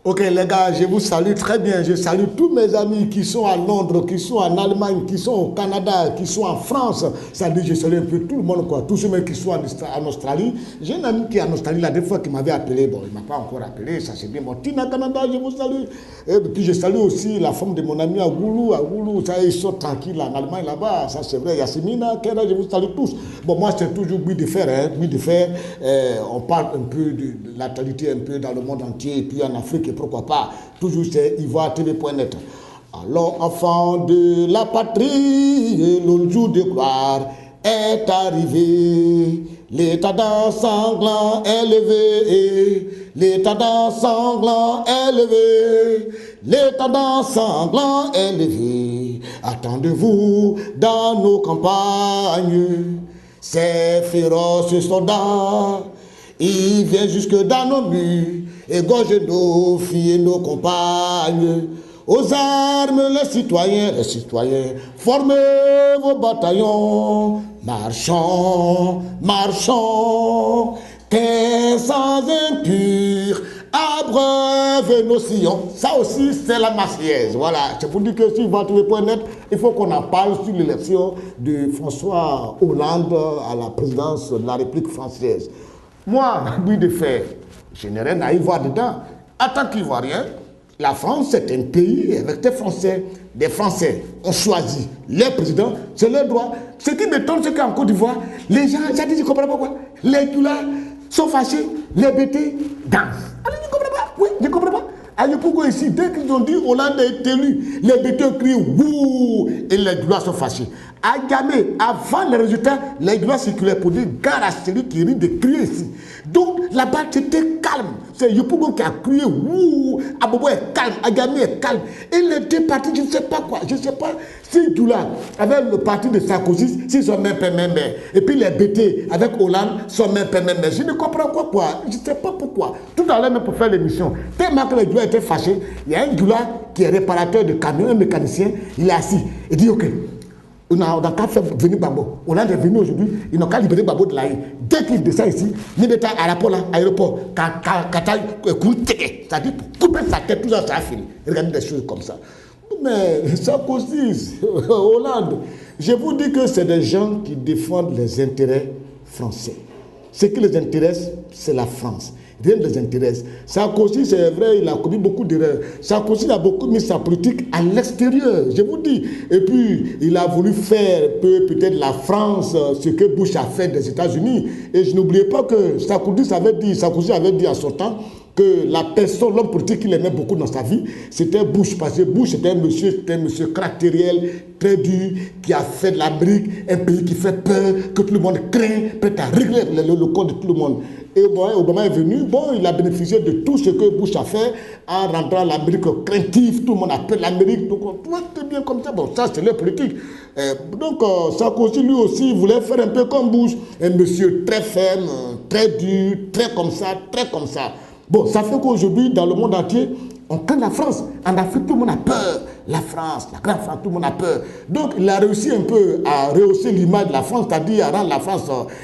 Ok les gars, je vous salue très bien. Je salue tous mes amis qui sont à Londres, qui sont en Allemagne, qui sont au Canada, qui sont en France. Ça dit, je salue un peu tout le monde, quoi. Tous ceux qui sont en Australie. J'ai un ami qui est en Australie la dernière fois qui m'avait appelé. Bon, il ne m'a pas encore appelé, ça c'est bien. Bon, Tina Canada, je vous salue. Et puis je salue aussi la femme de mon ami à Goulou. Ça, ils sont tranquilles en Allemagne là-bas. Ça c'est vrai. Yasmina, Kera, je vous salue tous. Bon, moi c'est toujours Buis de Fer, hein. Buis de Fer. On parle un peu de l'actualité un peu dans le monde entier, et puis en Afrique. Pourquoi pas, toujours c'est ivoire-tv.net. Alors, enfant de la patrie, le jour de gloire est arrivé. L'état d'un sanglant est levé. L'état d'un sanglant est levé. L'état d'un sanglant est levé. Attendez-vous dans nos campagnes. Ces féroces soldats, ils viennent jusque dans nos murs. Égorgez nos filles et nos compagnes. Aux armes, les citoyens, formez vos bataillons. Marchons, marchons, qu'un sans impur abreuve nos sillons. Ça aussi, c'est la Marseillaise. Voilà, c'est pour dire que sur votre.net, il faut qu'on en parle sur l'élection de François Hollande à la présidence de la République française. Moi, Buis de Fer, je n'ai rien à y voir dedans. En tant qu'Ivoirien, la France, c'est un pays avec des Français. Des Français ont choisi les présidents, c'est leur droit. Ce qui m'étonne, c'est qu'en Côte d'Ivoire, les gens, ça dit, je ne comprends pas pourquoi. Les Tula sont fâchés, les BT dansent. Alors, je ne comprends pas. Oui, je ne comprends pas. À Yopougo ici, dès qu'ils ont dit Hollande est élu, les BT crient wouh et les Tula sont fâchés. À Gamé, avant les résultats, les Tula circulaient pour dire gare à celui qui risque de crier ici. Donc là-bas, c'était calme. C'est Yopougon qui a crié wouh, Abobo est calme, Agamé est calme. Et les deux partis, je ne sais pas quoi, je ne sais pas si Djoula, avec le parti de Sarkozy, s'ils sont même pas même. Et puis les BT avec Hollande sont même pas même. Je ne comprends pas quoi, je ne sais pas pourquoi. Tout à l'heure, même pour faire l'émission, tellement que les Djoula étaient fâchés, il y a un Djoula qui est réparateur de camions, un mécanicien, il est assis. Il dit ok. On a qu'à faire venir Babo. On est venu aujourd'hui, ils n'ont qu'à libérer Babo de la haie. Dès qu'il descend ici, il est à l'aéroport, c'est-à-dire pour couper sa tête, tout ça, ça a fini. Regardez des choses comme ça. Mais Sarkozy, Hollande, je vous dis que c'est des gens qui défendent les intérêts français. Ce qui les intéresse, c'est la France. Rien ne les intéresse. Sarkozy, c'est vrai, il a commis beaucoup d'erreurs. Sarkozy a beaucoup mis sa politique à l'extérieur, je vous dis. Et puis, il a voulu faire peut-être la France, ce que Bush a fait des États-Unis. Et je n'oubliais pas que Sarkozy avait dit à son temps que la personne, l'homme politique qu'il aimait beaucoup dans sa vie, c'était Bush. Parce que Bush, c'était un monsieur caractériel, très dur, qui a fait de l'Amérique un pays qui fait peur, que tout le monde craint, prêt à régler le corps de tout le monde. Et Obama est venu, bon, il a bénéficié de tout ce que Bush a fait en rendant l'Amérique craintive, tout le monde appelle l'Amérique, donc tout est bien comme ça. Bon, ça c'est leur politique. Donc Sarkozy lui aussi voulait faire un peu comme Bush, un monsieur très ferme, très dur, très comme ça, très comme ça. Bon, ça fait qu'aujourd'hui, dans le monde entier, on craint la France. En Afrique, tout le monde a peur. La France, la grande France, tout le monde a peur. Donc, il a réussi un peu à rehausser l'image de la France, c'est-à-dire à rendre la France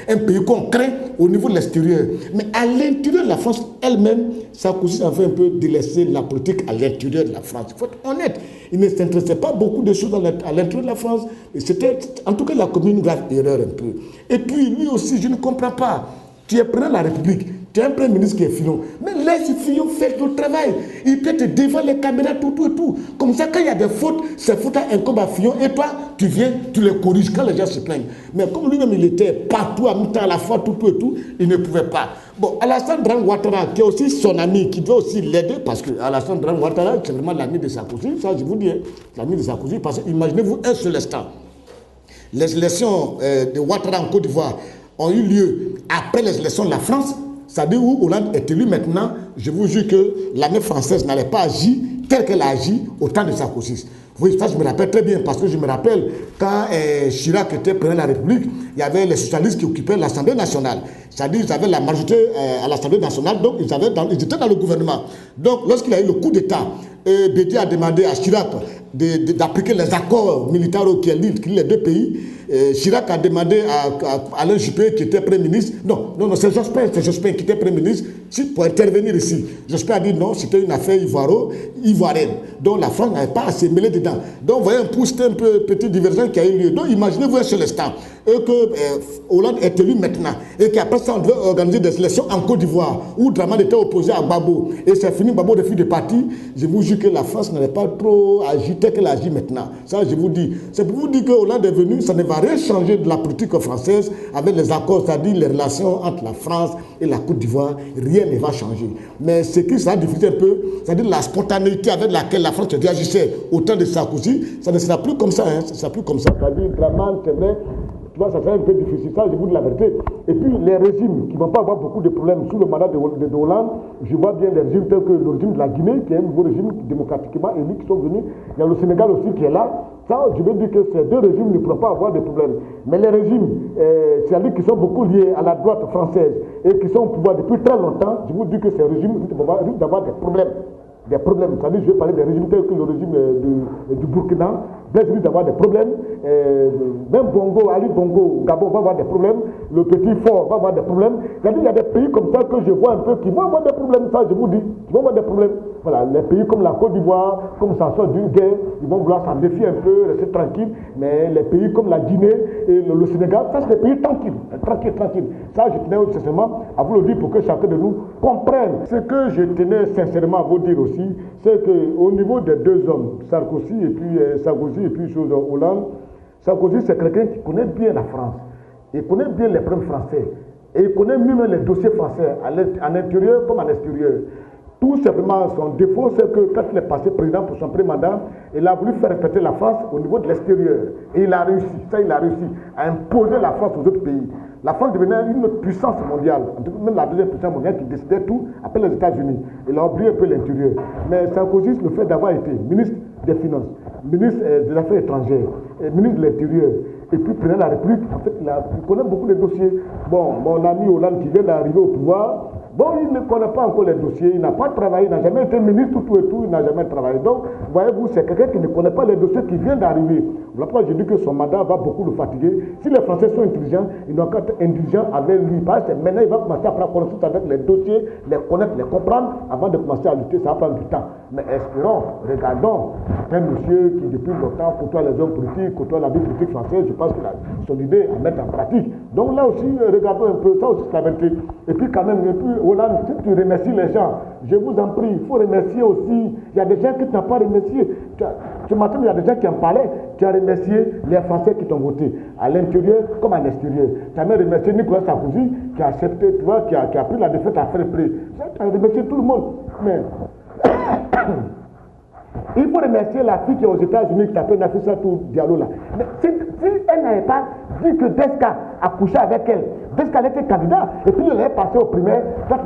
un pays qu'on craint au niveau de l'extérieur. Mais à l'intérieur de la France elle-même, Sarkozy a fait un peu délaisser la politique à l'intérieur de la France. Il faut être honnête. Il ne s'intéressait pas beaucoup de choses à l'intérieur de la France. C'était, en tout cas, il a commis une grave erreur un peu. Et puis, lui aussi, je ne comprends pas. Tu es président de la République. Tu es un premier ministre qui est Fillon. Mais laisse Fillon faire le travail. Il peut te devant les caméras, tout et tout. Comme ça, quand il y a des fautes, ces fautes incombent à Fillon. Et toi, tu viens, tu les corriges quand les gens se plaignent. Mais comme lui-même, il était partout, à même temps, à la fois, tout et tout, il ne pouvait pas. Bon, Alassane Dramane Ouattara, qui est aussi son ami, qui doit aussi l'aider, parce que Alassane Dramane Ouattara, c'est vraiment l'ami de Sarkozy. Ça, je vous dis, hein, l'ami de Sarkozy. Parce que imaginez-vous un seul instant. Les élections de Ouattara en Côte d'Ivoire ont eu lieu après les élections de la France. C'est-à-dire où Hollande est élu maintenant, je vous jure que l'armée française n'allait pas agir tel qu'elle a agi au temps de Sarkozy. Oui, ça je me rappelle très bien, parce que je me rappelle quand Chirac était président de la République, il y avait les socialistes qui occupaient l'Assemblée nationale. C'est-à-dire qu'ils avaient la majorité à l'Assemblée nationale, donc ils étaient dans le gouvernement. Donc lorsqu'il y a eu le coup d'État, Bédié a demandé à Chirac d'appliquer les accords militaires qui lient les deux pays. Chirac a demandé à Alain Juppé, qui était Premier ministre, non, c'est Jospin qui était Premier ministre, pour intervenir ici. Jospin a dit non, c'était une affaire ivoirienne. Donc la France n'avait pas à se mêler dedans. Donc vous voyez un peu, c'était un peu petit divergence qui a eu lieu. Donc imaginez-vous un seul instant, que Hollande est élu maintenant, et qu'après ça on devait organiser des élections en Côte d'Ivoire, où Dramane était opposé à Gbagbo, et c'est fini, Gbagbo refuse de partir. Je vous jure que la France n'avait pas trop agi tel qu'elle agit maintenant. Ça je vous dis. C'est pour vous dire que Hollande est venu, ça ne va rien changer de la politique française avec les accords, c'est-à-dire les relations entre la France et la Côte d'Ivoire, rien ne va changer. Mais ce qui sera difficile un peu, c'est-à-dire la spontanéité avec laquelle la France agissait au temps de Sarkozy, ça ne sera plus comme ça, ça ne sera plus comme ça. C'est-à-dire Dramane, c'est vrai, tu vois, ça sera un peu difficile, ça je vous dis la vérité. Et puis les régimes qui ne vont pas avoir beaucoup de problèmes sous le mandat de Hollande, je vois bien les régimes tels que le régime de la Guinée, qui est un nouveau régime démocratiquement élu, qui sont venus. Il y a le Sénégal aussi qui est là. Ça, je veux dire que ces deux régimes ne pourront pas avoir de problèmes. Mais les régimes, c'est-à-dire qui sont beaucoup liés à la droite française et qui sont au pouvoir depuis très longtemps, je vous dis que ces régimes risquent d'avoir des problèmes. C'est-à-dire, je vais parler des régimes tels que le régime du Burkina, risque d'avoir des problèmes. Même Bongo, Ali Bongo, Gabon va avoir des problèmes. Le Petit Fort va avoir des problèmes. C'est-à-dire, il y a des pays comme ça que je vois un peu qui vont avoir des problèmes. Ça, je vous dis, qui vont avoir des problèmes. Voilà, les pays comme la Côte d'Ivoire, comme ça sort d'une guerre, ils vont vouloir s'en défier un peu, rester tranquilles. Mais les pays comme la Guinée et le Sénégal, ça, c'est des pays tranquilles. Ça, je tenais sincèrement à vous le dire pour que chacun de nous comprenne. Ce que je tenais sincèrement à vous dire aussi, c'est qu'au niveau des deux hommes, Sarkozy et puis Hollande, Sarkozy, c'est quelqu'un qui connaît bien la France. Il connaît bien les problèmes français. Et il connaît mieux les dossiers français, à l'intérieur comme à l'extérieur. Tout simplement, son défaut, c'est que quand il est passé président pour son premier mandat, il a voulu faire respecter la France au niveau de l'extérieur. Et il a réussi, à imposer la France aux autres pays. La France devenait une puissance mondiale, même la deuxième puissance mondiale qui décidait tout après les États-Unis. Il a oublié un peu l'intérieur. Mais Sarkozy, le fait d'avoir été ministre des Finances, ministre des Affaires étrangères, ministre de l'Intérieur, et puis président de la République, en fait, il connaît beaucoup les dossiers. Bon, mon ami Hollande qui vient d'arriver au pouvoir, bon, il ne connaît pas encore les dossiers, il n'a pas travaillé, il n'a jamais été ministre, il n'a jamais travaillé. Donc, voyez-vous, c'est quelqu'un qui ne connaît pas les dossiers qui vient d'arriver. Voilà pourquoi je dis que son mandat va beaucoup le fatiguer. Si les Français sont intelligents, ils doivent être intelligents avec lui. Parce que maintenant, il va commencer à prendre connaissance avec les dossiers, les connaître, les comprendre, avant de commencer à lutter, ça va prendre du temps. Mais espérons, regardons, c'est un monsieur qui depuis longtemps côtoie les hommes politiques, côtoie la vie politique française, je pense qu'il a son idée à mettre en pratique. Donc là aussi, regardons un peu, ça aussi c'est la vérité. Et puis quand même, Hollande, si tu remercies les gens, je vous en prie, il faut remercier aussi. Il y a des gens qui ne t'ont pas remercié. Ce matin, il y a des gens qui en parlaient. Tu as remercié les Français qui t'ont voté, à l'intérieur comme à l'extérieur. Tu as même remercié Nicolas Sarkozy qui a accepté, tu vois, qui a pris la défaite à faire prix. Tu as remercié tout le monde. Mais il faut remercier la fille qui est aux États-Unis qui t'appelle Nafissa Tour Diallo là. Mais si elle n'avait pas dit que Desca a couché avec elle, Desca était candidat, et puis elle est passé au primaire, toi tu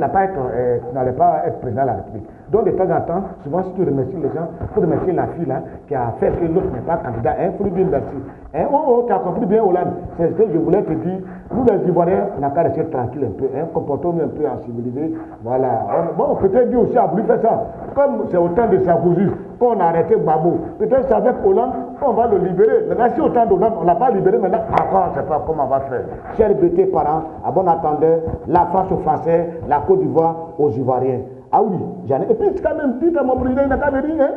n'allais pas être président de la République. Donc de temps en temps, souvent si tu remercies les gens, il faut remercier la fille là qui a fait que l'autre n'est pas candidat. Il faut lui dire merci. Tu as compris bien Hollande, c'est ce que je voulais te dire. Nous les Ivoiriens, on n'a qu'à rester tranquille un peu, comportons-nous un peu en civilisé. Voilà. Bon, peut-être Dieu aussi a voulu faire ça. Comme c'est au temps de Sarkozy qu'on a arrêté Gbagbo. Peut-être c'est avec Hollande qu'on va le libérer. Maintenant, si au temps d'Hollande, on ne l'a pas libéré, maintenant, encore, on ne sait pas comment on va faire. Chers bêtés parents, à bon entendeur, la France aux Français, la Côte d'Ivoire aux Ivoiriens. Ah oui, j'en ai. Et puis, c'est quand même dit à mon président, il n'a qu'à venir, hein.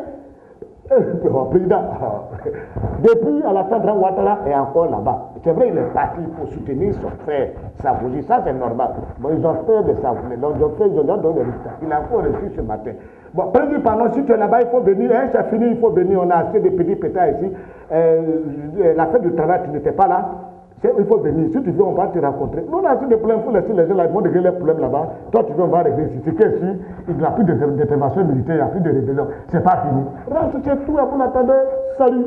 Président, depuis Alassane Ouattara est encore là-bas. C'est vrai, il est parti pour soutenir son frère Sarkozy, ça c'est normal. Bon, ils ont fait des Sarkozy, ils ont donné des résultats. Il a encore reçu ce matin. Bon, président, pardon, si tu es là-bas, il faut venir, hein, c'est fini, il faut venir, on a assez de petits pétards ici. La fête du travail, tu n'étais pas là. Il faut venir. Si tu veux, on va te rencontrer. Nous, on a tous des problèmes. Il faut laisser les gens là. Ils vont régler les problèmes là-bas. Toi, tu veux, on va régler ici. C'est qu'ici, il n'y a plus d'intervention militaire, il n'y a plus de rébellion. C'est pas fini. Rentre chez tout, on attendait. Salut.